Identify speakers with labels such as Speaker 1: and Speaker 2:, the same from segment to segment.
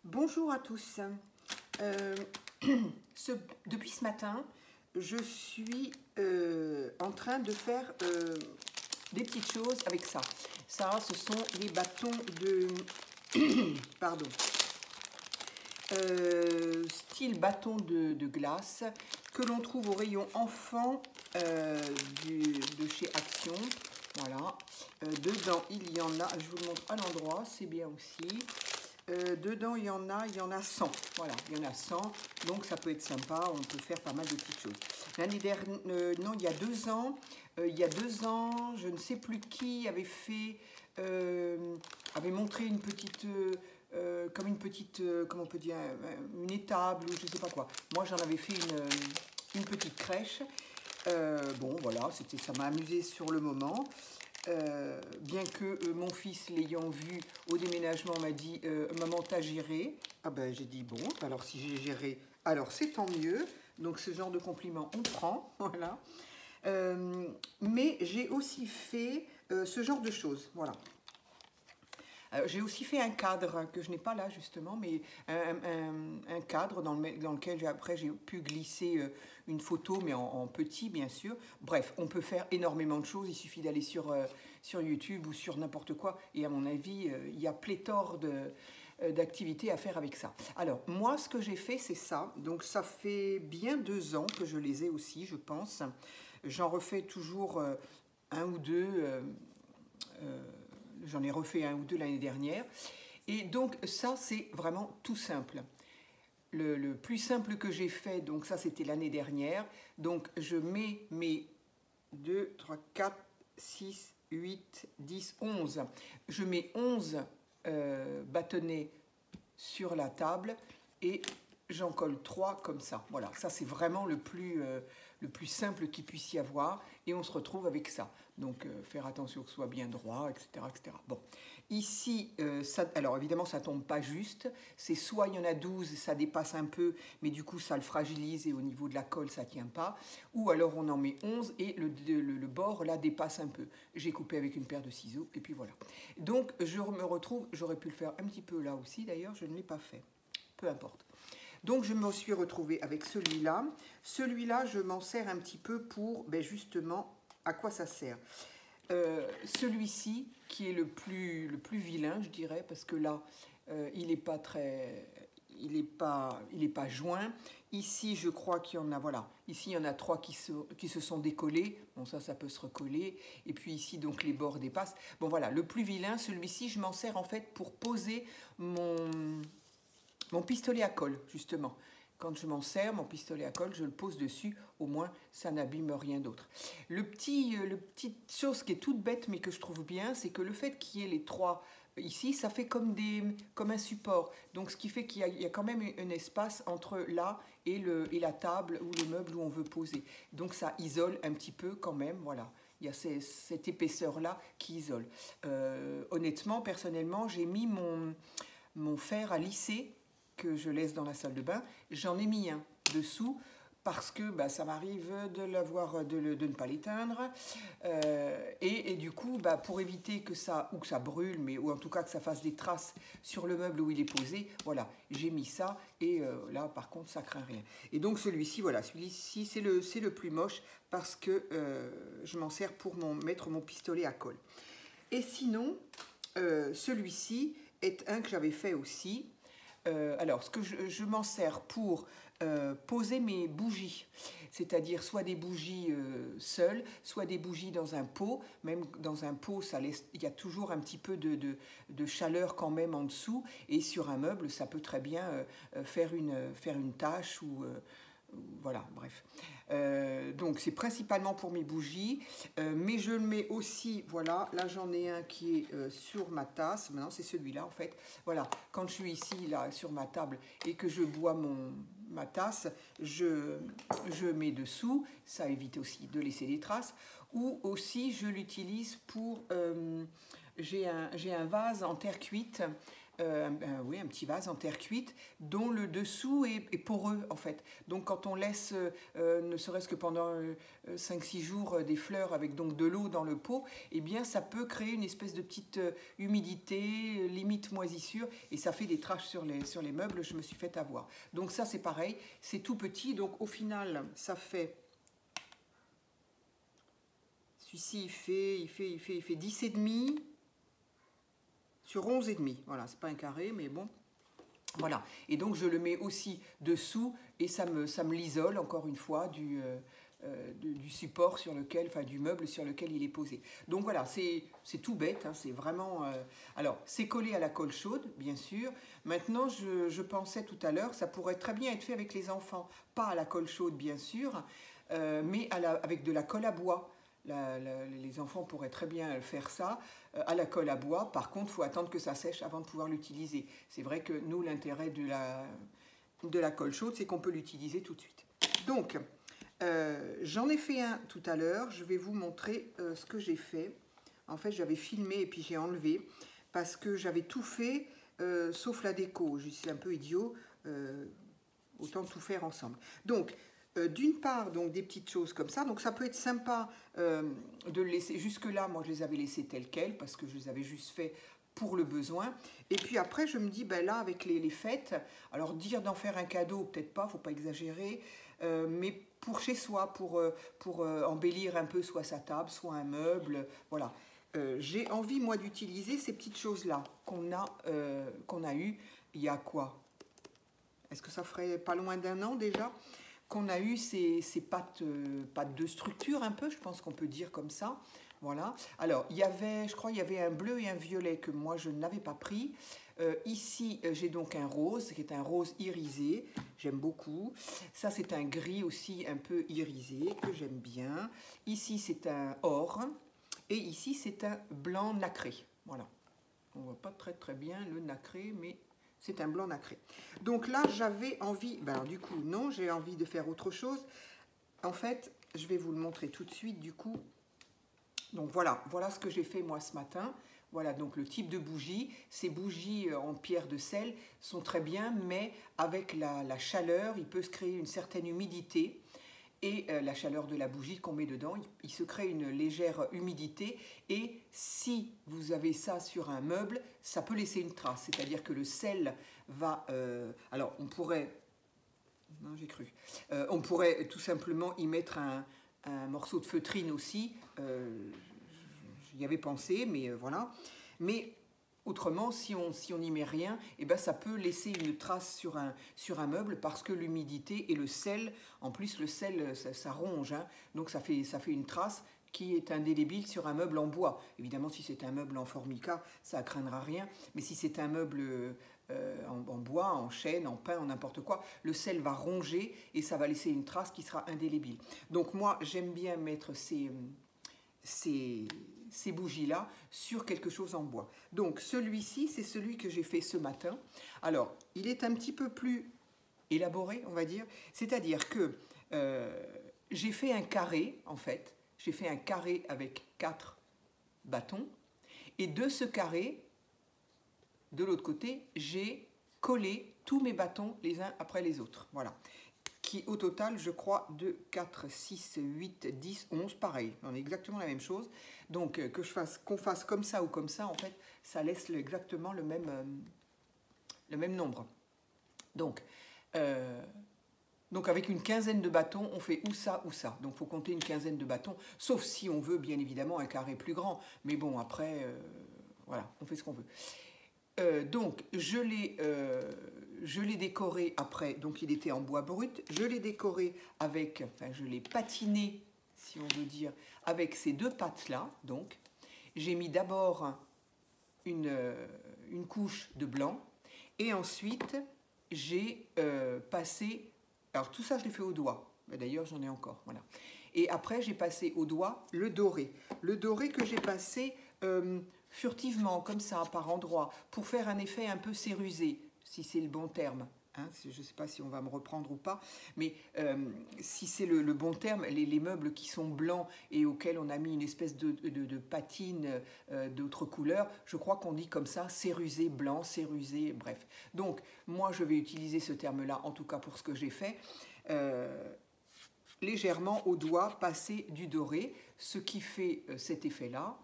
Speaker 1: Bonjour à tous. Euh, Depuis ce matin, je suis en train de faire des petites choses avec ça. Ça, ce sont les bâtons de... Pardon. Style bâton de glace que l'on trouve au rayon enfant de chez Action. Voilà. Dedans, il y en a, je vous le montre à l'endroit, c'est bien aussi. Dedans, il y en a 100. Voilà, il y en a 100. Donc, ça peut être sympa. On peut faire pas mal de petites choses. L'année dernière, non, il y a 2 ans, je ne sais plus qui avait fait, avait montré une petite, comme une petite, comment on peut dire, une étable ou je ne sais pas quoi. Moi, j'en avais fait une petite crèche. Bon, voilà, ça m'a amusé sur le moment. Bien que mon fils l'ayant vu au déménagement m'a dit maman t'as géré. Ah ben j'ai dit bon, alors si j'ai géré, alors c'est tant mieux. Donc ce genre de compliment on prend, voilà. Mais j'ai aussi fait ce genre de choses, voilà. J'ai aussi fait un cadre que je n'ai pas là justement, mais un cadre dans lequel après j'ai pu glisser une photo, mais en petit bien sûr. Bref, on peut faire énormément de choses, il suffit d'aller sur YouTube ou sur n'importe quoi, et à mon avis, il y a pléthore d'activités à faire avec ça. Alors, moi, ce que j'ai fait, c'est ça. Donc, ça fait bien 2 ans que je les ai aussi, je pense. J'en refais toujours un ou deux... J'en ai refait un ou deux l'année dernière. Et donc ça, c'est vraiment tout simple. Le plus simple que j'ai fait, donc ça c'était l'année dernière. Donc je mets mes 2, 3, 4, 6, 8, 10, 11. Je mets 11 bâtonnets sur la table et j'en colle 3 comme ça. Voilà, ça c'est vraiment le plus simple qu'il puisse y avoir et on se retrouve avec ça. Donc faire attention que ce soit bien droit, etc. etc. Bon, ici, alors évidemment ça tombe pas juste, c'est soit il y en a 12, ça dépasse un peu, mais du coup ça le fragilise et au niveau de la colle ça tient pas, ou alors on en met 11 et le bord là dépasse un peu. J'ai coupé avec une paire de ciseaux et puis voilà. Donc je me retrouve, j'aurais pu le faire un petit peu là aussi d'ailleurs, je ne l'ai pas fait, peu importe. Donc je me suis retrouvée avec celui-là. Celui-là, je m'en sers un petit peu pour, ben justement, à quoi ça sert. Celui-ci, qui est le plus vilain, je dirais, parce que là, il n'est pas très... Il n'est pas joint. Ici, je crois qu'il y en a, voilà, ici, il y en a 3 qui se sont décollés. Bon, ça peut se recoller. Et puis ici, donc, les bords dépassent. Bon, voilà, le plus vilain, celui-ci, je m'en sers en fait pour poser mon pistolet à colle, justement. Quand je m'en sers, mon pistolet à colle, je le pose dessus, au moins ça n'abîme le d'autre. Le petite chose qui est toute bête mais que je trouve bien, c'est que le fait qu'il y ait les 3 ici, ça fait comme un support. Donc ce qui fait qu'il y a quand même un espace entre là et la table ou le meuble où on veut poser. Donc ça isole un petit peu quand même, voilà. Il y a cette épaisseur-là qui isole. Honnêtement, personnellement, j'ai mis mon fer à lisser que je laisse dans la salle de bain, j'en ai mis un dessous parce que bah, ça m'arrive de ne pas l'éteindre et du coup bah, pour éviter que ça brûle ou en tout cas que ça fasse des traces sur le meuble où il est posé, voilà, j'ai mis ça et là par contre ça craint rien. Et donc celui-ci, voilà, celui-ci c'est le plus moche parce que je m'en sers pour mettre mon pistolet à colle. Et sinon celui-ci est un que j'avais fait aussi. Alors, ce que je m'en sers pour poser mes bougies, c'est-à-dire soit des bougies seules, soit des bougies dans un pot. Même dans un pot, il y a toujours un petit peu de chaleur quand même en dessous. Et sur un meuble, ça peut très bien faire une tache ou... voilà, bref. Donc c'est principalement pour mes bougies, mais je le mets aussi, voilà, là j'en ai un qui est sur ma tasse, maintenant c'est celui-là en fait. Voilà, quand je suis ici, là, sur ma table, et que je bois ma tasse, je mets dessous, ça évite aussi de laisser des traces, ou aussi je l'utilise pour... j'ai un vase en terre cuite, oui, un petit vase en terre cuite dont le dessous est poreux en fait. Donc quand on laisse ne serait-ce que pendant 5-6 jours des fleurs avec donc de l'eau dans le pot, eh bien ça peut créer une espèce de petite humidité, limite moisissure, et ça fait des taches sur les meubles. Je me suis fait avoir. Donc ça c'est pareil, c'est tout petit, donc au final ça fait... Celui-ci il fait 10,5 sur 11,5. Voilà, c'est pas un carré, mais bon. Voilà. Et donc je le mets aussi dessous et ça me l'isole encore une fois du support sur lequel, enfin du meuble sur lequel il est posé. Donc voilà, c'est tout bête, hein, c'est vraiment... Alors, c'est collé à la colle chaude, bien sûr. Maintenant, je pensais tout à l'heure, ça pourrait très bien être fait avec les enfants, pas à la colle chaude, bien sûr, mais avec de la colle à bois. Les enfants pourraient très bien faire ça à la colle à bois. Par contre, il faut attendre que ça sèche avant de pouvoir l'utiliser. C'est vrai que nous, l'intérêt de la colle chaude, c'est qu'on peut l'utiliser tout de suite. Donc, j'en ai fait un tout à l'heure. Je vais vous montrer ce que j'ai fait. En fait, j'avais filmé et puis j'ai enlevé parce que j'avais tout fait sauf la déco. Je suis un peu idiot. Autant tout faire ensemble. Donc, d'une part, donc des petites choses comme ça. Donc, ça peut être sympa de le laisser. Jusque-là, moi, je les avais laissés tels quels parce que je les avais juste fait pour le besoin. Et puis après, je me dis, ben là, avec les fêtes, alors dire d'en faire un cadeau, peut-être pas, faut pas exagérer, mais pour chez soi, pour embellir un peu soit sa table, soit un meuble, voilà. J'ai envie, moi, d'utiliser ces petites choses-là qu'on a eues il y a quoi? Est-ce que ça ferait pas loin d'1 an déjà qu'on a eu ces pâtes de structure un peu, je pense qu'on peut dire comme ça. Voilà. Alors, je crois, il y avait un bleu et un violet que moi, je n'avais pas pris. Ici, j'ai donc un rose, qui est un rose irisé. J'aime beaucoup. Ça, c'est un gris aussi un peu irisé, que j'aime bien. Ici, c'est un or. Et ici, c'est un blanc nacré. Voilà. On ne voit pas très très bien le nacré, mais... c'est un blanc nacré. Donc là, j'avais envie... Ben alors, du coup, non, j'ai envie de faire autre chose. En fait, je vais vous le montrer tout de suite, du coup. Donc voilà ce que j'ai fait moi ce matin. Voilà donc le type de bougie. Ces bougies en pierre de sel sont très bien, mais avec la chaleur, il peut se créer une certaine humidité. Et la chaleur de la bougie qu'on met dedans, il se crée une légère humidité. Et si vous avez ça sur un meuble, ça peut laisser une trace. C'est-à-dire que le sel va... alors, on pourrait... Non, j'ai cru. On pourrait tout simplement y mettre un morceau de feutrine aussi. J'y avais pensé, mais voilà. Mais... autrement, si on n'y met rien, eh ben, ça peut laisser une trace sur un meuble parce que l'humidité et le sel, en plus le sel, ça ronge, hein, donc ça fait une trace qui est indélébile sur un meuble en bois. Évidemment, si c'est un meuble en formica, ça ne craindra rien, mais si c'est un meuble en bois, en chêne, en pin, en n'importe quoi, le sel va ronger et ça va laisser une trace qui sera indélébile. Donc moi, j'aime bien mettre ces bougies-là sur quelque chose en bois. Donc celui-ci, c'est celui que j'ai fait ce matin. Alors, il est un petit peu plus élaboré, on va dire. C'est-à-dire que j'ai fait un carré, en fait. J'ai fait un carré avec 4 bâtons. Et de ce carré, de l'autre côté, j'ai collé tous mes bâtons les uns après les autres. Voilà. Qui au total, je crois, de 4, 6, 8, 10, 11, pareil. On est exactement la même chose. Donc, qu'on fasse comme ça ou comme ça, en fait, ça laisse exactement le même nombre. Donc, avec une quinzaine de bâtons, on fait ou ça ou ça. Donc, il faut compter une quinzaine de bâtons, sauf si on veut, bien évidemment, un carré plus grand. Mais bon, après, voilà, on fait ce qu'on veut. Donc, je l'ai décoré après, donc il était en bois brut. Je l'ai décoré avec, enfin, je l'ai patiné, si on veut dire, avec ces 2 pattes-là. Donc, j'ai mis d'abord une couche de blanc et ensuite, j'ai passé, alors tout ça, je l'ai fait au doigt. D'ailleurs, j'en ai encore, voilà. Et après, j'ai passé au doigt le doré. Le doré que j'ai passé furtivement, comme ça, par endroits, pour faire un effet un peu cérusé, si c'est le bon terme. Hein, je ne sais pas si on va me reprendre ou pas, mais si c'est le bon terme, les meubles qui sont blancs et auxquels on a mis une espèce de patine d'autres couleurs, je crois qu'on dit comme ça, cérusé blanc, cérusé, bref. Donc, moi, je vais utiliser ce terme-là, en tout cas pour ce que j'ai fait, légèrement au doigt, passer du doré, ce qui fait cet effet-là.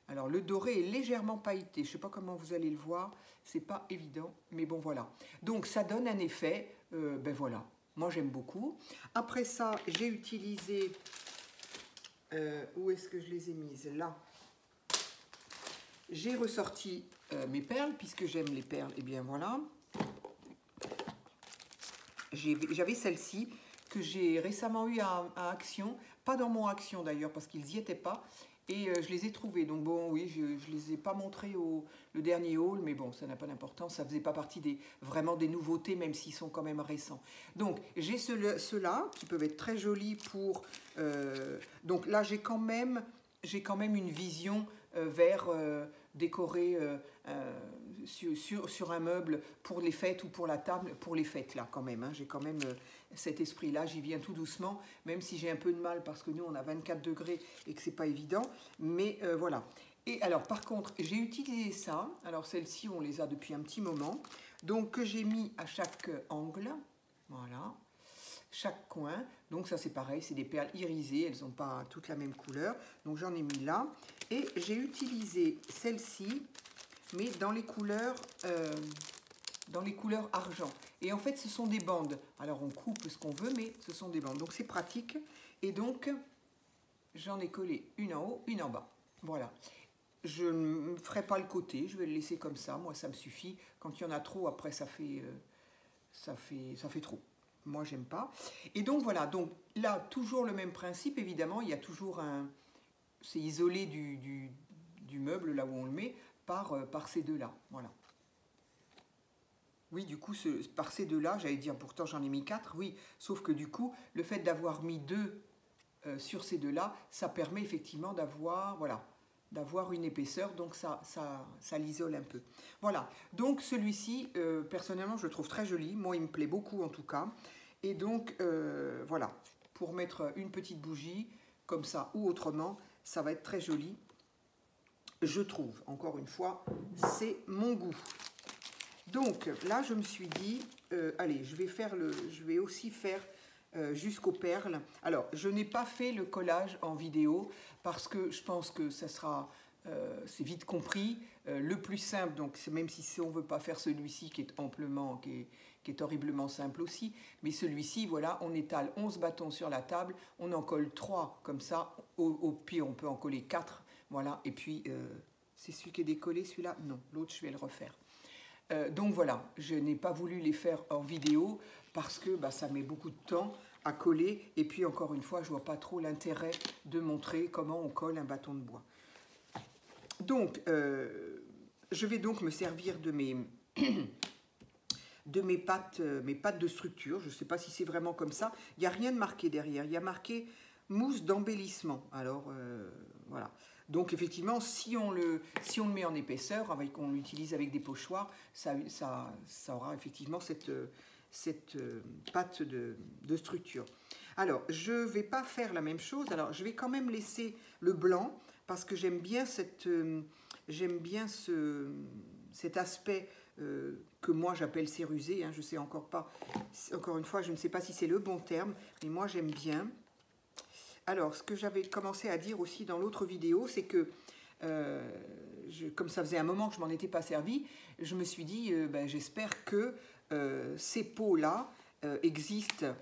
Speaker 1: Alors, le doré est légèrement pailleté, je ne sais pas comment vous allez le voir, c'est pas évident, mais bon voilà. Donc ça donne un effet, ben voilà, moi j'aime beaucoup. Après ça, j'ai utilisé, où est-ce que je les ai mises? Là. J'ai ressorti mes perles, puisque j'aime les perles, et bien voilà. J'avais celle-ci, que j'ai récemment eu à Action, pas dans mon Action d'ailleurs, parce qu'ils n'y étaient pas, et je les ai trouvés. Donc bon, oui, je ne les ai pas montrés le dernier haul, mais bon, ça n'a pas d'importance, ça ne faisait pas partie vraiment des nouveautés, même s'ils sont quand même récents. Donc j'ai ceux-là, qui peuvent être très jolis pour... donc là, j'ai quand même une vision vers décorer sur un meuble pour les fêtes ou pour la table, pour les fêtes là quand même. Hein. J'ai quand même cet esprit-là, j'y viens tout doucement, même si j'ai un peu de mal parce que nous on a 24 degrés et que c'est pas évident, mais voilà. Et alors par contre, j'ai utilisé ça, alors celles-ci on les a depuis un petit moment, donc que j'ai mis à chaque angle, voilà, chaque coin, donc ça c'est pareil, c'est des perles irisées, elles n'ont pas toutes la même couleur, donc j'en ai mis là, et j'ai utilisé celle-ci, mais dans les couleurs argent. Et en fait, ce sont des bandes. Alors, on coupe ce qu'on veut, mais ce sont des bandes. Donc, c'est pratique. Et donc, j'en ai collé une en haut, une en bas. Voilà. Je ne ferai pas le côté. Je vais le laisser comme ça. Moi, ça me suffit. Quand il y en a trop, après, ça fait trop. Moi, j'aime pas. Et donc, voilà. Donc, là, toujours le même principe. Évidemment, il y a toujours un... C'est isolé du meuble, là où on le met, par ces deux-là. Voilà. Oui, du coup, par ces deux-là, j'allais dire, pourtant j'en ai mis 4, oui, sauf que du coup, le fait d'avoir mis 2 sur ces deux-là, ça permet effectivement d'avoir, voilà, d'avoir une épaisseur, donc ça l'isole un peu. Voilà, donc celui-ci, personnellement, je le trouve très joli, moi il me plaît beaucoup en tout cas, et donc voilà, pour mettre une petite bougie, comme ça ou autrement, ça va être très joli, je trouve, encore une fois, c'est mon goût. Donc là, je me suis dit, allez, je vais aussi faire jusqu'aux perles. Alors, je n'ai pas fait le collage en vidéo parce que je pense que ça sera, c'est vite compris, le plus simple. Donc, même si on ne veut pas faire celui-ci qui est amplement, qui est horriblement simple aussi, mais celui-ci, voilà, on étale 11 bâtons sur la table, on en colle 3 comme ça, au pire, on peut en coller 4, voilà, et puis, c'est celui qui est décollé, celui-là? Non, l'autre, je vais le refaire. Donc voilà, je n'ai pas voulu les faire en vidéo parce que ça met beaucoup de temps à coller. Et puis encore une fois, je ne vois pas trop l'intérêt de montrer comment on colle un bâton de bois. Donc, je vais donc me servir de mes pattes de structure. Je ne sais pas si c'est vraiment comme ça. Il n'y a rien de marqué derrière. Il y a marqué mousse d'embellissement. Alors, voilà. Donc effectivement, si on le met en épaisseur, on l'utilise avec des pochoirs, ça aura effectivement cette pâte de structure. Alors, je ne vais pas faire la même chose. Alors, je vais quand même laisser le blanc parce que j'aime bien cet aspect que moi j'appelle cérusé. Hein, je sais encore pas, encore une fois, je ne sais pas si c'est le bon terme, mais moi j'aime bien. Alors, ce que j'avais commencé à dire aussi dans l'autre vidéo, c'est que, comme ça faisait un moment que je ne m'en étais pas servi, je me suis dit, j'espère que ces pots-là existent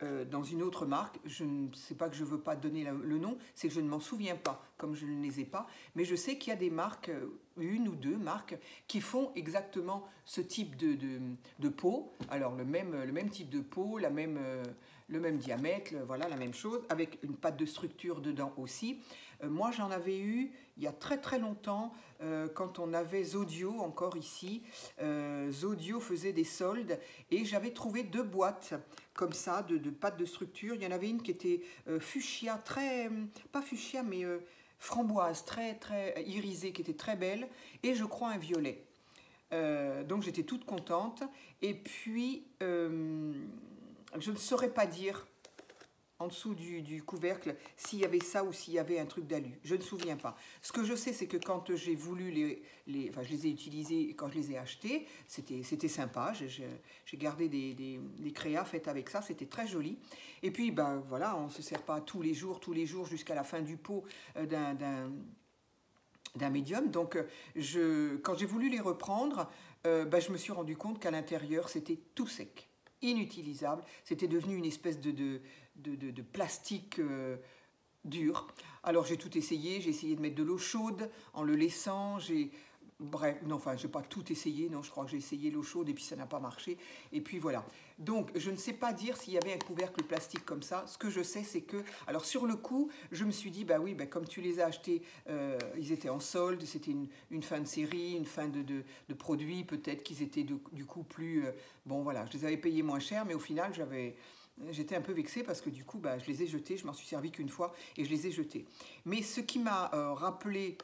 Speaker 1: dans une autre marque. Je ne sais pas que je ne veux pas donner le nom, c'est que je ne m'en souviens pas, comme je ne les ai pas. Mais je sais qu'il y a des marques, une ou deux marques, qui font exactement ce type de pot. Alors, le même type de pot, le même diamètre, voilà, la même chose, avec une pâte de structure dedans aussi. Moi, j'en avais eu il y a très très longtemps, quand on avait Zodio encore ici. Zodio faisait des soldes et j'avais trouvé 2 boîtes comme ça de pâte de structure. Il y en avait une qui était fuchsia, pas fuchsia, mais framboise, très très irisée, qui était très belle, et je crois un violet. Donc j'étais toute contente. Et puis, je ne saurais pas dire en dessous du couvercle s'il y avait ça ou s'il y avait un truc d'alu. Je ne me souviens pas. Ce que je sais, c'est que quand j'ai voulu enfin, je les ai utilisés, quand je les ai achetés, c'était sympa. J'ai gardé des créas faites avec ça, c'était très joli. Et puis, ben voilà, on ne se sert pas tous les jours jusqu'à la fin du pot d'un médium. Donc, quand j'ai voulu les reprendre, ben, je me suis rendu compte qu'à l'intérieur, c'était tout sec, inutilisable. C'était devenu une espèce de plastique dur. Alors j'ai tout essayé, j'ai essayé de mettre de l'eau chaude en le laissant, bref, non, enfin, je n'ai pas tout essayé, non, je crois que j'ai essayé l'eau chaude et puis ça n'a pas marché. Et puis voilà. Donc, je ne sais pas dire s'il y avait un couvercle plastique comme ça. Ce que je sais, c'est que, alors sur le coup, je me suis dit, bah oui, bah, comme tu les as achetés, ils étaient en solde, c'était une fin de série, une fin de produit, peut-être qu'ils étaient du coup plus... bon, voilà, je les avais payés moins cher, mais au final, j'étais un peu vexée parce que du coup, bah, je les ai jetés, je m'en suis servi qu'une fois et je les ai jetés. Mais ce qui m'a rappelé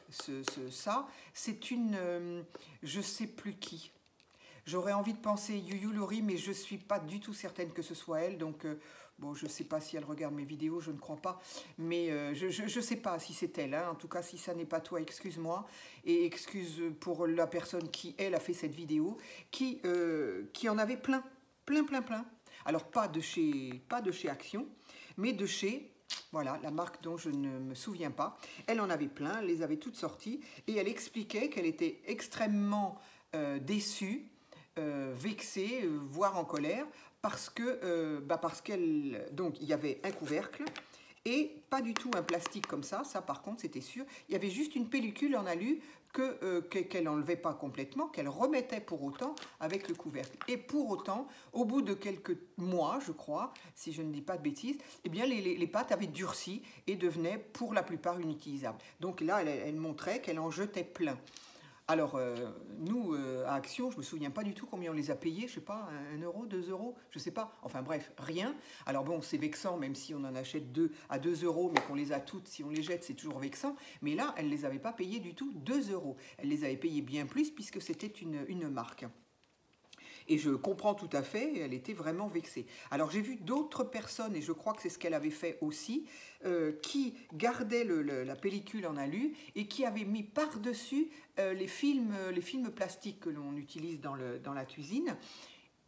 Speaker 1: ça, c'est je sais plus qui. J'aurais envie de penser Yuyu Lori, mais je ne suis pas du tout certaine que ce soit elle. Donc, bon, je ne sais pas si elle regarde mes vidéos, je ne crois pas. Mais je ne sais pas si c'est elle. Hein. En tout cas, si ça n'est pas toi, excuse-moi. Et excuse pour la personne qui, elle, a fait cette vidéo, qui en avait plein. Alors, pas de chez Action, mais de chez, voilà, la marque dont je ne me souviens pas. Elle en avait plein, elle les avait toutes sorties, et elle expliquait qu'elle était extrêmement déçue, vexée, voire en colère, parce qu'elle, donc il y avait un couvercle, et pas du tout un plastique comme ça par contre c'était sûr, il y avait juste une pellicule en alu qu'elle n'enlevait pas complètement, qu'elle remettait pour autant avec le couvercle. Et pour autant, au bout de quelques mois, je crois, si je ne dis pas de bêtises, eh bien les pâtes avaient durci et devenaient pour la plupart inutilisables. Donc là, elle montrait qu'elle en jetait plein. Alors, nous, à Action, je ne me souviens pas du tout combien on les a payés, je ne sais pas, 1 euro, 2 euros, je ne sais pas. Enfin bref, rien. Alors bon, c'est vexant, même si on en achète 2 à 2 euros, mais qu'on les a toutes, si on les jette, c'est toujours vexant. Mais là, elle ne les avait pas payés du tout 2 euros. Elle les avait payés bien plus, puisque c'était une marque. Et je comprends tout à fait, elle était vraiment vexée. Alors j'ai vu d'autres personnes, et je crois que c'est ce qu'elle avait fait aussi, qui gardaient la pellicule en alu et qui avaient mis par-dessus les films plastiques que l'on utilise dans la cuisine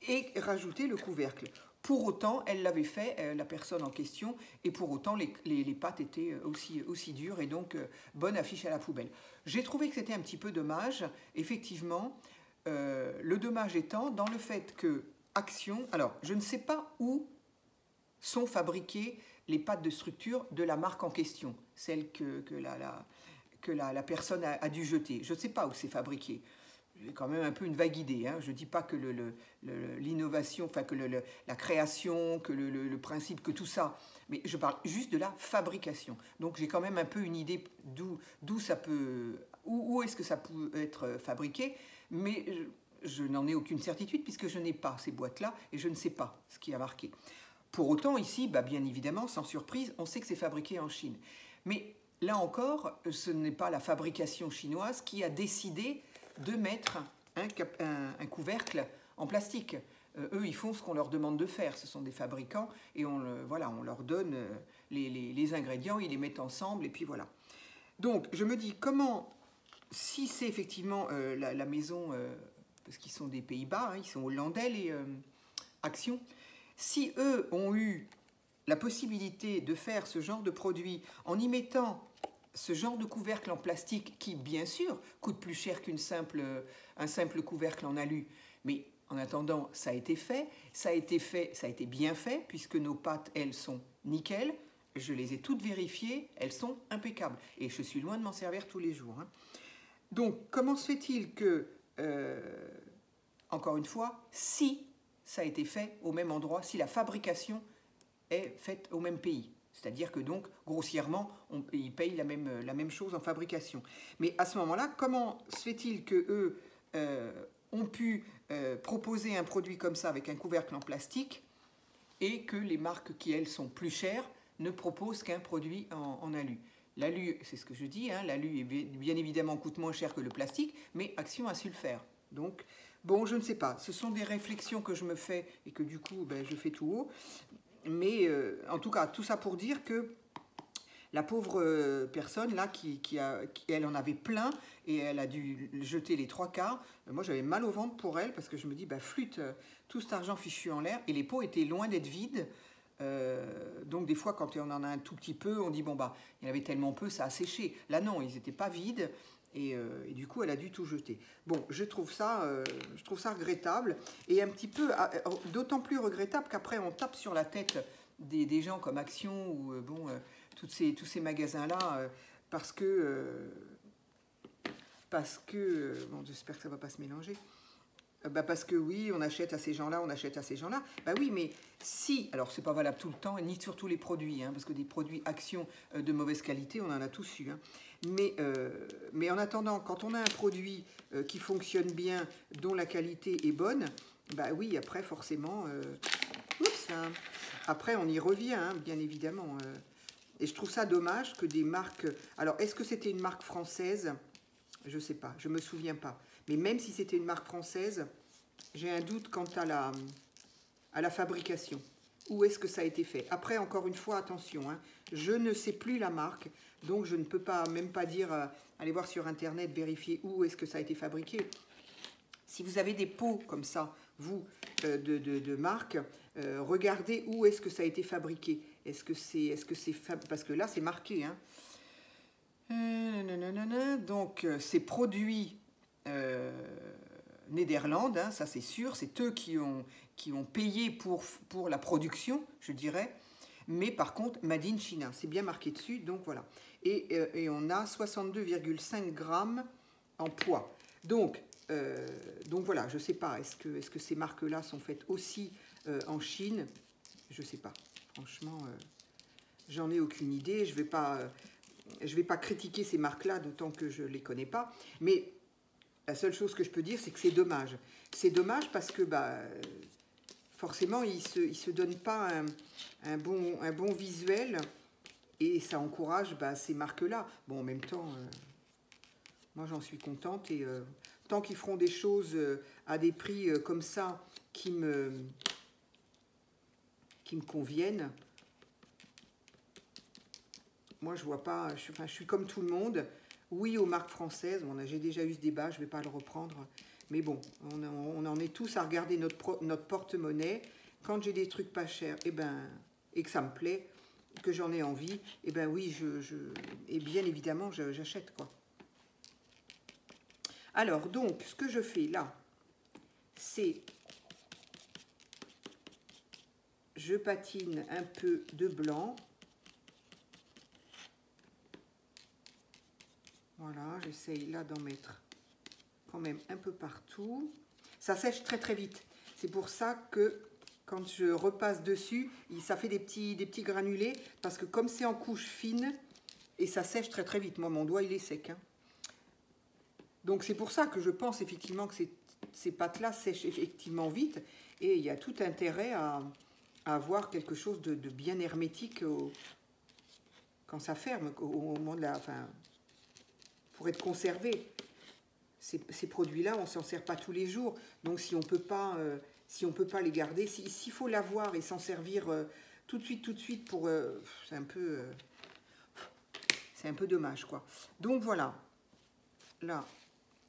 Speaker 1: et rajouté le couvercle. Pour autant, elle l'avait fait, la personne en question, et pour autant, les pâtes étaient aussi dures, et donc bonne affiche à la poubelle. J'ai trouvé que c'était un petit peu dommage, effectivement. Le dommage étant dans le fait que Action, alors je ne sais pas où sont fabriquées les pâtes de structure de la marque en question, celle que la personne a dû jeter. Je ne sais pas où c'est fabriqué. J'ai quand même un peu une vague idée. Hein. Je ne dis pas que l'innovation, enfin que la création, que le principe, que tout ça, mais je parle juste de la fabrication. Donc j'ai quand même un peu une idée d'où ça peut, où est-ce que ça peut être fabriqué, mais je n'en ai aucune certitude puisque je n'ai pas ces boîtes-là et je ne sais pas ce qui a marqué. Pour autant, ici, bien évidemment, sans surprise, on sait que c'est fabriqué en Chine. Mais là encore, ce n'est pas la fabrication chinoise qui a décidé de mettre un couvercle en plastique. Eux, ils font ce qu'on leur demande de faire. Ce sont des fabricants et on leur donne les ingrédients, ils les mettent ensemble et puis voilà. Donc, je me dis, comment, si c'est effectivement la maison, parce qu'ils sont des Pays-Bas, hein, ils sont hollandais, les Action, si eux ont eu la possibilité de faire ce genre de produit en y mettant ce genre de couvercle en plastique qui, bien sûr, coûte plus cher qu'un simple couvercle en alu, mais en attendant, ça a été fait, ça a été bien fait, puisque nos pâtes, elles, sont nickel. Je les ai toutes vérifiées, elles sont impeccables. Et je suis loin de m'en servir tous les jours. Hein. Donc, comment se fait-il que, encore une fois, si ça a été fait au même endroit, si la fabrication est faite au même pays, c'est-à-dire que donc, grossièrement, ils payent la même chose en fabrication. Mais à ce moment-là, comment se fait-il qu'eux ont pu proposer un produit comme ça avec un couvercle en plastique et que les marques qui, elles, sont plus chères ne proposent qu'un produit en alu? L'alu, c'est ce que je dis, hein, l'alu bien évidemment coûte moins cher que le plastique, mais Action a su le faire. Donc, bon, je ne sais pas. Ce sont des réflexions que je me fais et que du coup, ben, je fais tout haut. Mais en tout cas, tout ça pour dire que la pauvre personne là, elle en avait plein et elle a dû jeter les 3/4. Moi, j'avais mal au ventre pour elle parce que je me dis, bah, flûte, tout cet argent fichu en l'air. Et les pots étaient loin d'être vides. Donc des fois, quand on en a un tout petit peu, on dit, bon, bah, il y en avait tellement peu, ça a séché. Là, non, ils n'étaient pas vides. Et du coup, elle a dû tout jeter. Bon, je trouve ça regrettable. Et un petit peu, d'autant plus regrettable qu'après, on tape sur la tête des gens comme Action ou, tous ces magasins-là, parce que, bon, j'espère que ça ne va pas se mélanger. Bah parce que oui, on achète à ces gens-là, on achète à ces gens-là. Bah oui, mais si, alors c'est pas valable tout le temps, ni sur tous les produits, hein, parce que des produits Action de mauvaise qualité, on en a tous eu. Hein. Mais en attendant, quand on a un produit qui fonctionne bien, dont la qualité est bonne, bah oui, après forcément, hein, après on y revient, hein, bien évidemment. Et je trouve ça dommage que des marques... Alors, est-ce que c'était une marque française? Je ne sais pas, je ne me souviens pas. Mais même si c'était une marque française, j'ai un doute quant à la fabrication. Où est-ce que ça a été fait? Après, encore une fois, attention, hein, je ne sais plus la marque, donc je ne peux pas, même pas dire, allez voir sur Internet, vérifier où est-ce que ça a été fabriqué. Si vous avez des pots comme ça, vous, de marque, regardez où est-ce que ça a été fabriqué. Est-ce que c'est parce que là, c'est marqué, hein. Donc, c'est produit Néderlande, hein, ça c'est sûr. C'est eux qui ont payé pour la production, je dirais. Mais par contre, Made in China, c'est bien marqué dessus, donc voilà. Et on a 62,5 grammes en poids. Donc voilà, je ne sais pas, est-ce que ces marques-là sont faites aussi en Chine? Je ne sais pas. Franchement, j'en ai aucune idée. Je ne vais pas critiquer ces marques-là, d'autant que je ne les connais pas. Mais la seule chose que je peux dire, c'est que c'est dommage. C'est dommage parce que forcément, ils se donnent pas un bon visuel et ça encourage ces marques-là. Bon, en même temps, moi j'en suis contente et tant qu'ils feront des choses à des prix comme ça qui me conviennent, moi je vois pas, je suis comme tout le monde. Oui aux marques françaises, j'ai déjà eu ce débat, je ne vais pas le reprendre. Mais bon, on en est tous à regarder notre porte-monnaie. Quand j'ai des trucs pas chers, et que ça me plaît, que j'en ai envie, oui, et bien évidemment, j'achète, quoi. Alors, donc, ce que je fais là, c'est... Je patine un peu de blanc. Voilà, j'essaye là d'en mettre quand même un peu partout. Ça sèche très très vite. C'est pour ça que quand je repasse dessus, ça fait des petits granulés. Parce que comme c'est en couche fine, et ça sèche très très vite. Moi, mon doigt, il est sec. Hein. Donc c'est pour ça que je pense effectivement que ces pâtes-là sèchent effectivement vite. Et il y a tout intérêt à avoir quelque chose de bien hermétique quand ça ferme, au moment de la... Enfin, pour être conservé. Ces produits-là, on ne s'en sert pas tous les jours. Donc, si on peut pas les garder, s'il faut l'avoir et s'en servir tout de suite, pour... c'est un peu dommage, quoi. Donc, voilà. Là,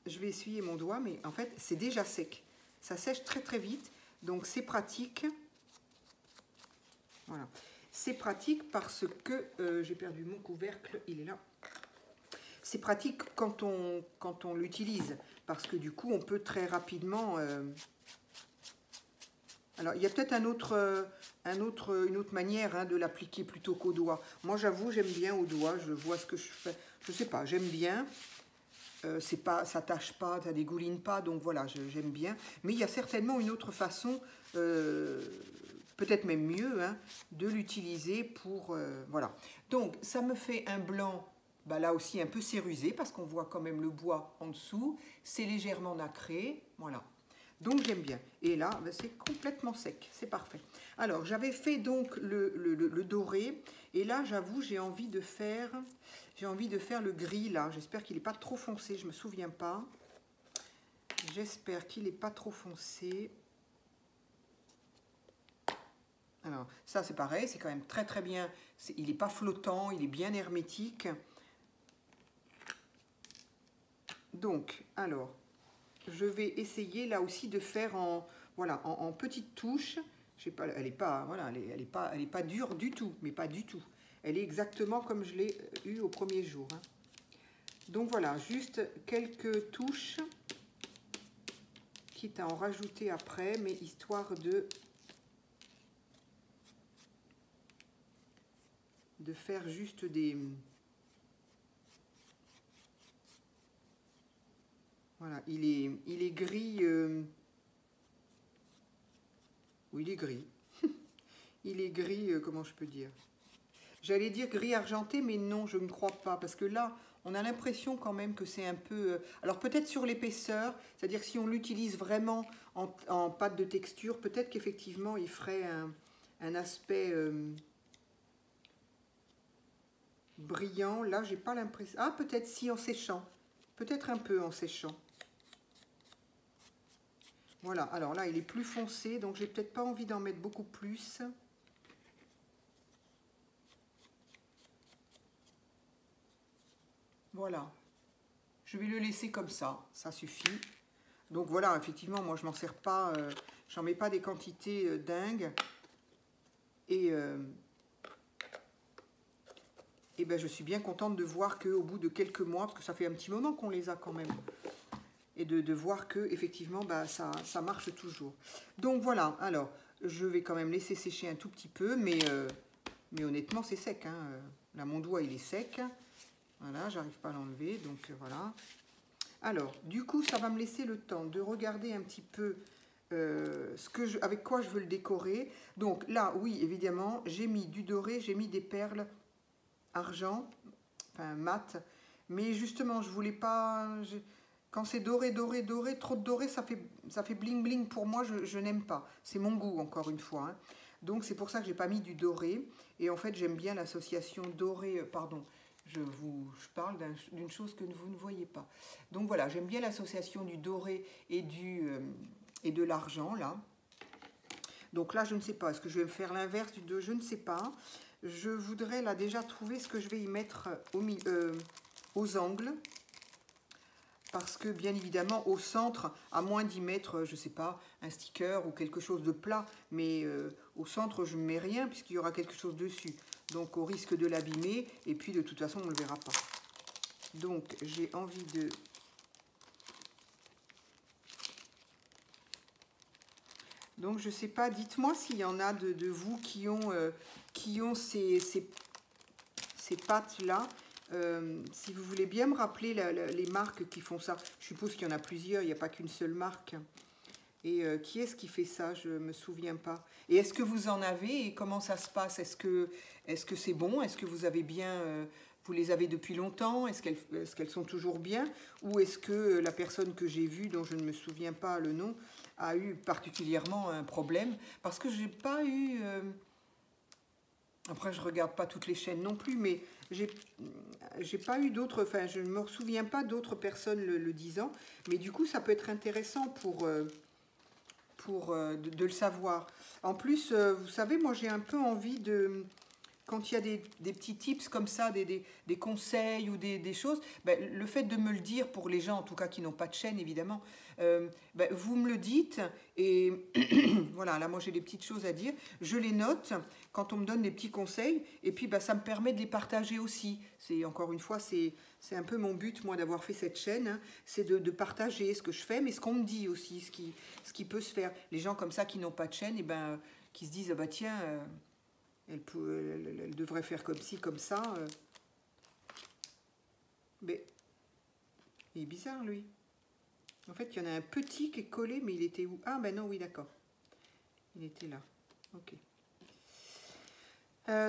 Speaker 1: je vais essuyer mon doigt, mais en fait, c'est déjà sec. Ça sèche très, très vite. Donc, c'est pratique. Voilà. C'est pratique parce que... j'ai perdu mon couvercle, il est là. C'est pratique quand on l'utilise, parce que du coup, on peut très rapidement... Alors, il y a peut-être une autre manière hein, de l'appliquer plutôt qu'au doigt. Moi, j'avoue, j'aime bien au doigt. Je vois ce que je fais. Je sais pas, j'aime bien. Ça tâche pas, ça dégouline pas, donc voilà, j'aime bien. Mais il y a certainement une autre façon, peut-être même mieux, hein, de l'utiliser pour... voilà. Donc, ça me fait un blanc... là aussi un peu cérusé parce qu'on voit quand même le bois en dessous. C'est légèrement nacré. Voilà. Donc j'aime bien. Et là, c'est complètement sec. C'est parfait. Alors, j'avais fait donc le doré. Et là, j'avoue, j'ai envie de faire le gris là. J'espère qu'il n'est pas trop foncé. Je ne me souviens pas. J'espère qu'il n'est pas trop foncé. Alors, ça c'est pareil, c'est quand même très très bien. Il n'est pas flottant, il est bien hermétique. Donc, alors, je vais essayer là aussi de faire voilà, en petites touches. Je sais pas, elle n'est pas, voilà, elle est pas dure du tout, mais pas du tout. Elle est exactement comme je l'ai eu au premier jour. Hein. Donc voilà, juste quelques touches, quitte à en rajouter après, mais histoire de faire juste des... Voilà, il est gris... Oui, il est gris. Il est gris, comment je peux dire? J'allais dire gris argenté, mais non, je ne crois pas. Parce que là, on a l'impression quand même que c'est un peu... alors peut-être sur l'épaisseur, c'est-à-dire si on l'utilise vraiment en pâte de texture, peut-être qu'effectivement, il ferait un aspect brillant. Là, j'ai pas l'impression... Ah, peut-être si en séchant. Peut-être un peu en séchant. Voilà, alors là, il est plus foncé, donc j'ai peut-être pas envie d'en mettre beaucoup plus. Voilà. Je vais le laisser comme ça suffit. Donc voilà, effectivement, moi je m'en sers pas, j'en mets pas des quantités dingues. Et ben, je suis bien contente de voir qu'au bout de quelques mois, parce que ça fait un petit moment qu'on les a quand même, et de voir que effectivement bah, ça marche toujours. Donc voilà, alors je vais quand même laisser sécher un tout petit peu, mais honnêtement c'est sec. Hein. Là mon doigt il est sec. Voilà, j'arrive pas à l'enlever, donc voilà. Alors, du coup, ça va me laisser le temps de regarder un petit peu avec quoi je veux le décorer. Donc là, oui, évidemment, j'ai mis du doré, j'ai mis des perles argent, enfin mat. Mais justement, je voulais pas... Quand c'est doré, doré, doré, trop de doré, ça fait bling bling pour moi, je n'aime pas. C'est mon goût, encore une fois. Hein. Donc c'est pour ça que j'ai pas mis du doré. Et en fait, j'aime bien l'association doré, pardon. Je parle d'une chose que vous ne voyez pas. Donc voilà, j'aime bien l'association du doré et de l'argent, là. Donc là, je ne sais pas. Est-ce que je vais faire l'inverse du deux? Je ne sais pas. Je voudrais là déjà trouver ce que je vais y mettre aux angles. Parce que bien évidemment, au centre, à moins d'y mettre, je ne sais pas, un sticker ou quelque chose de plat, mais au centre, je ne mets rien puisqu'il y aura quelque chose dessus. Donc, au risque de l'abîmer, et puis de toute façon, on ne le verra pas. Donc, j'ai envie de... Donc, je ne sais pas, dites-moi s'il y en a de vous qui ont ces pâtes-là. Si vous voulez bien me rappeler les marques qui font ça. Je suppose qu'il y en a plusieurs, il n'y a pas qu'une seule marque. Et qui est-ce qui fait ça? Je ne me souviens pas. Et est-ce que vous en avez et comment ça se passe? Est-ce que c'est bon? Est-ce que vous avez bien... vous les avez depuis longtemps? Est-ce qu'elles sont toujours bien? Ou est-ce que la personne que j'ai vue, dont je ne me souviens pas le nom, a eu particulièrement un problème? Parce que j'ai pas eu... Après, je regarde pas toutes les chaînes non plus, mais j'ai pas eu d'autres... Enfin, je ne me souviens pas d'autres personnes le disant. Mais du coup, ça peut être intéressant de le savoir. En plus, vous savez, moi j'ai un peu envie de... Quand il y a des petits tips comme ça, des conseils ou des choses, ben, le fait de me le dire pour les gens, en tout cas qui n'ont pas de chaîne évidemment, ben, vous me le dites et voilà, là moi j'ai des petites choses à dire, je les note quand on me donne des petits conseils et puis ben, ça me permet de les partager aussi. C'est encore une fois, c'est un peu mon but moi d'avoir fait cette chaîne, hein, c'est de partager ce que je fais, mais ce qu'on me dit aussi, ce qui peut se faire. Les gens comme ça qui n'ont pas de chaîne, et ben, qui se disent, ah bah tiens... Elle devrait faire comme ci, comme ça. Mais il est bizarre, lui. En fait, il y en a un petit qui est collé, mais il était où? Ah, ben non, oui, d'accord. Il était là. Ok.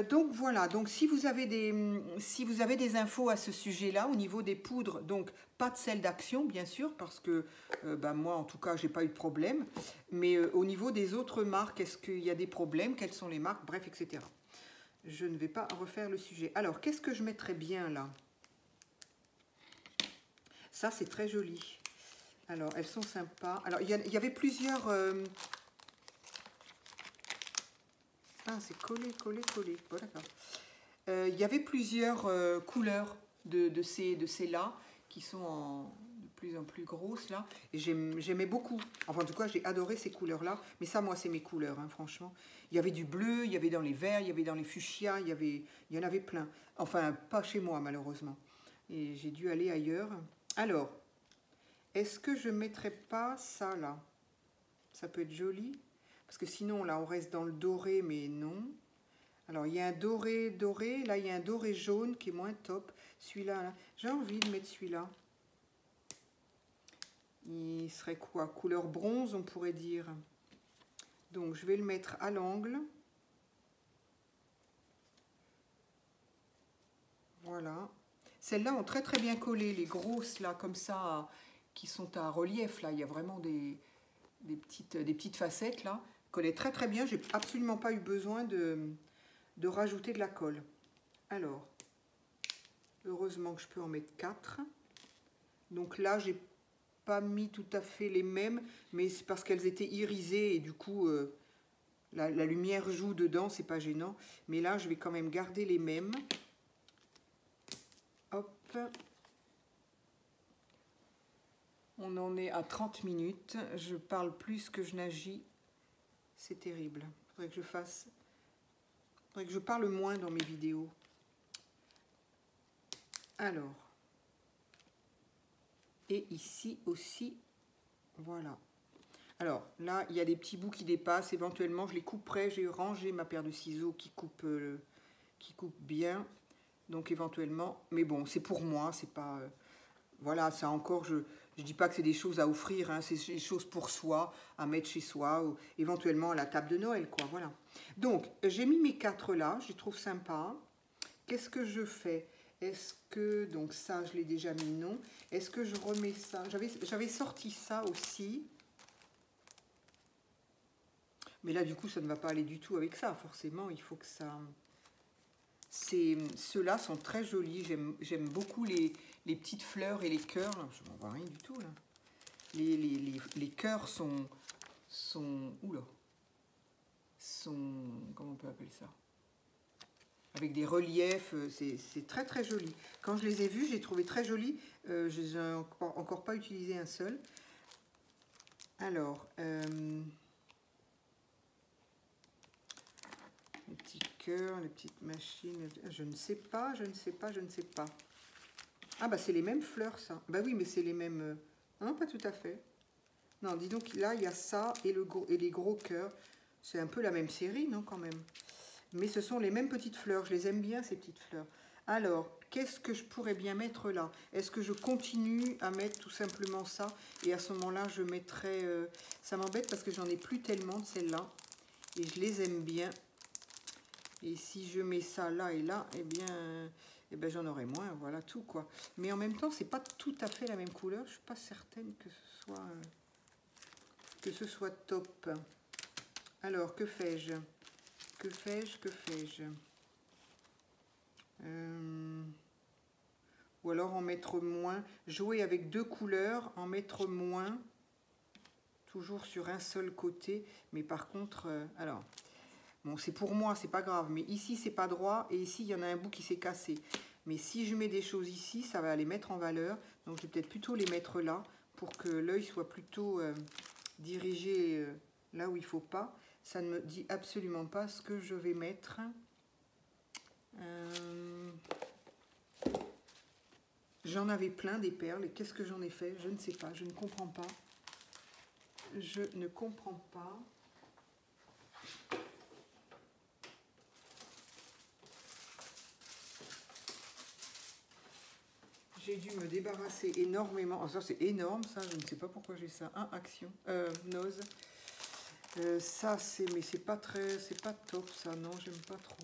Speaker 1: Donc voilà, donc si vous avez des infos à ce sujet-là, au niveau des poudres, donc pas de sel d'action, bien sûr, parce que ben moi, en tout cas, j'ai pas eu de problème. Mais au niveau des autres marques, est-ce qu'il y a des problèmes? Quelles sont les marques? Bref, etc. Je ne vais pas refaire le sujet. Alors, qu'est-ce que je mettrais bien là? Ça, c'est très joli. Alors, elles sont sympas. Alors, il y avait plusieurs... Ah, c'est collé, collé, collé. Bon, d'accord. Il y avait plusieurs couleurs de ces-là qui sont de plus en plus grosses, là. Et j'aimais beaucoup. Enfin, en tout cas, j'ai adoré ces couleurs-là. Mais ça, moi, c'est mes couleurs, hein, franchement. Il y avait du bleu, il y avait dans les verts, il y avait dans les fuchsias, il y en avait plein. Enfin, pas chez moi, malheureusement. Et j'ai dû aller ailleurs. Alors, est-ce que je ne mettrais pas ça, là? Ça peut être joli. Parce que sinon, là, on reste dans le doré, mais non. Alors, il y a un doré doré. Là, il y a un doré jaune qui est moins top. Celui-là, là, j'ai envie de mettre celui-là. Il serait quoi? Couleur bronze, on pourrait dire. Donc, je vais le mettre à l'angle. Voilà. Celles-là ont très très bien collé. Les grosses, là, comme ça, qui sont à relief. Là, il y a vraiment des petites facettes, là. Collaient très très bien. J'ai absolument pas eu besoin de rajouter de la colle. Alors, heureusement que je peux en mettre 4. Donc là, j'ai pas mis tout à fait les mêmes, mais c'est parce qu'elles étaient irisées et du coup, la lumière joue dedans, c'est pas gênant. Mais là, je vais quand même garder les mêmes. Hop. On en est à 30 minutes. Je parle plus que je n'agis. C'est terrible. Il faudrait que je fasse... Il faudrait que je parle moins dans mes vidéos. Alors. Et ici aussi. Voilà. Alors, là, il y a des petits bouts qui dépassent. Éventuellement, je les couperai. J'ai rangé ma paire de ciseaux qui coupe bien. Donc, éventuellement... Mais bon, c'est pour moi. C'est pas... voilà, ça encore... Je dis pas que c'est des choses à offrir. Hein, c'est des choses pour soi, à mettre chez soi. Ou éventuellement à la table de Noël, quoi. Voilà. Donc, j'ai mis mes 4 là. Je les trouve sympas. Qu'est-ce que je fais? Est-ce que... Donc, ça, je l'ai déjà mis, non. Est-ce que je remets ça? J'avais sorti ça aussi. Mais là, du coup, ça ne va pas aller du tout avec ça. Forcément, il faut que ça... Ceux-là sont très jolis. J'aime beaucoup les petites fleurs et les cœurs. Je n'en vois rien du tout, là. Les cœurs sont... Oula. Comment on peut appeler ça? Avec des reliefs. C'est très, très joli. Quand je les ai vus, j'ai trouvé très jolis. Je n'ai encore pas utilisé un seul. Alors... les petits cœurs, les petites machines, je ne sais pas. Ah bah c'est les mêmes fleurs ça. Bah oui mais c'est les mêmes... Non pas tout à fait. Non dis donc là il y a ça et les gros cœurs. C'est un peu la même série non quand même. Mais ce sont les mêmes petites fleurs. Je les aime bien ces petites fleurs. Alors qu'est-ce que je pourrais bien mettre là? Est-ce que je continue à mettre tout simplement ça? Et à ce moment-là je mettrai... ça m'embête parce que j'en ai plus tellement de celles-là. Et je les aime bien. Et si je mets ça là et là, eh bien j'en aurai moins, voilà tout quoi. Mais en même temps, c'est pas tout à fait la même couleur. Je suis pas certaine que ce soit top. Alors, que fais-je? Ou alors en mettre moins. Jouer avec 2 couleurs, en mettre moins. Toujours sur un seul côté. Mais par contre, alors... Bon, c'est pour moi, c'est pas grave. Mais ici, c'est pas droit. Et ici, il y en a un bout qui s'est cassé. Mais si je mets des choses ici, ça va les mettre en valeur. Donc, je vais peut-être plutôt les mettre là pour que l'œil soit plutôt dirigé là où il ne faut pas. Ça ne me dit absolument pas ce que je vais mettre. J'en avais plein des perles. Et qu'est-ce que j'en ai fait? Je ne sais pas. Je ne comprends pas. Je ne comprends pas. J'ai dû me débarrasser énormément. Oh, ça, c'est énorme, ça. Je ne sais pas pourquoi j'ai ça. Action. Nose. Ça, mais c'est pas top, ça. Non, j'aime pas trop.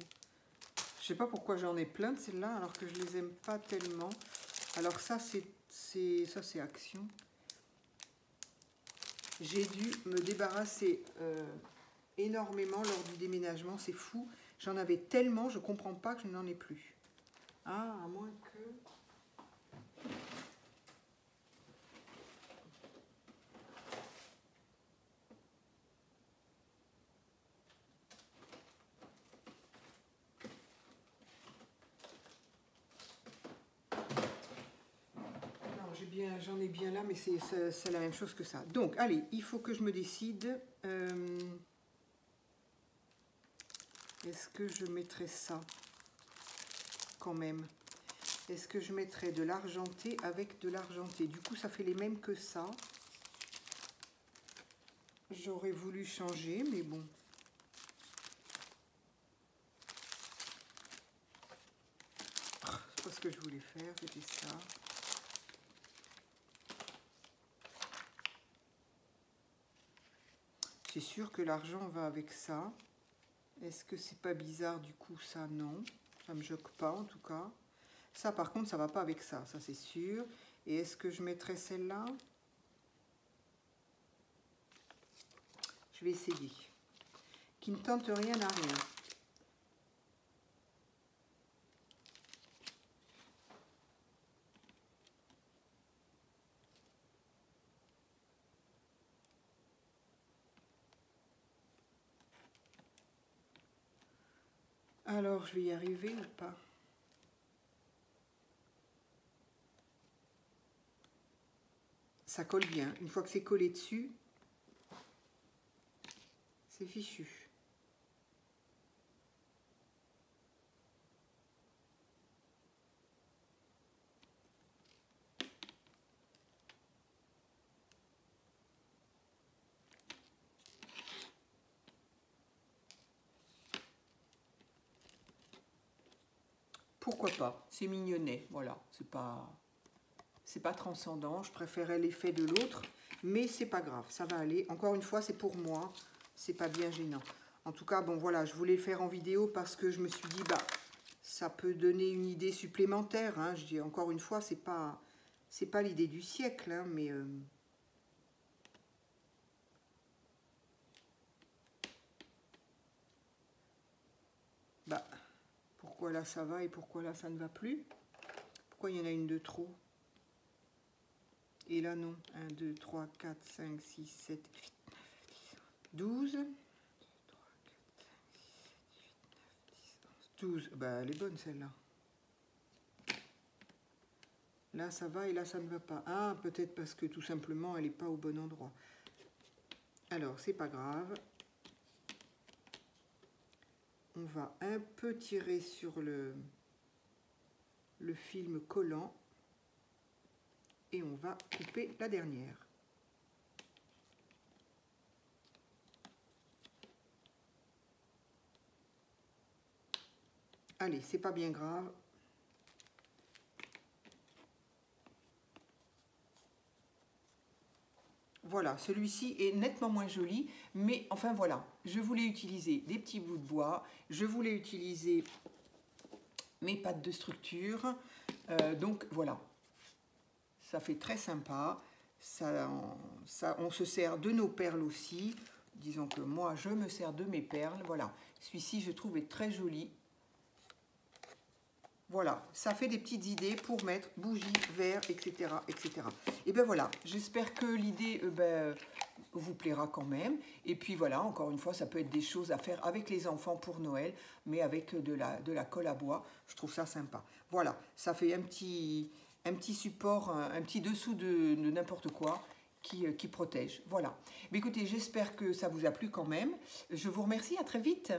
Speaker 1: Je sais pas pourquoi j'en ai plein de celles-là, alors que je les aime pas tellement. Alors ça, c'est action. J'ai dû me débarrasser énormément lors du déménagement. C'est fou. J'en avais tellement, je comprends pas que je n'en ai plus. Ah, à moins que... j'en ai bien là, mais c'est la même chose que ça. Donc, allez, il faut que je me décide. Est-ce que je mettrai ça quand même? Est-ce que je mettrai de l'argenté avec de l'argenté? Du coup, ça fait les mêmes que ça. J'aurais voulu changer, mais bon. C'est pas ce que je voulais faire, c'était ça. C'est sûr que l'argent va avec ça. Est-ce que c'est pas bizarre du coup ça? Non, ça me choque pas en tout cas. Ça par contre ça va pas avec ça, ça c'est sûr. Et est-ce que je mettrai celle-là? Je vais essayer. Qui ne tente rien à rien. Alors, je vais y arriver ou pas? Ça colle bien. Une fois que c'est collé dessus, c'est fichu. Pourquoi pas? C'est mignonnet, voilà. C'est pas transcendant. Je préférais l'effet de l'autre, mais c'est pas grave, ça va aller. Encore une fois, c'est pour moi, c'est pas bien gênant. En tout cas, bon voilà, je voulais le faire en vidéo parce que je me suis dit, bah, ça peut donner une idée supplémentaire. Hein. Je dis encore une fois, c'est pas l'idée du siècle, hein, mais bah, pourquoi là ça va et pourquoi là ça ne va plus? Pourquoi il y en a une de trop? Et là non. 1, 2, 3, 4, 5, 6, 7, 8, 9, 10, 12. 12, bah elle est bonne celle-là. Là ça va et là ça ne va pas. Ah, peut-être parce que tout simplement elle n'est pas au bon endroit. Alors c'est pas grave. On va un peu tirer sur le film collant et on va couper la dernière. Allez, c'est pas bien grave. Voilà, celui-ci est nettement moins joli, mais enfin voilà, je voulais utiliser des petits bouts de bois, je voulais utiliser mes pattes de structure, donc voilà, ça fait très sympa, on se sert de nos perles aussi, disons que moi je me sers de mes perles, voilà, celui-ci je trouve est très joli. Voilà, ça fait des petites idées pour mettre bougies, verres, etc., etc. Et ben voilà, j'espère que l'idée vous plaira quand même. Et puis voilà, encore une fois, ça peut être des choses à faire avec les enfants pour Noël, mais avec de la colle à bois. Je trouve ça sympa. Voilà, ça fait un petit support, un petit dessous de n'importe quoi qui protège. Voilà. Mais écoutez, j'espère que ça vous a plu quand même. Je vous remercie, à très vite.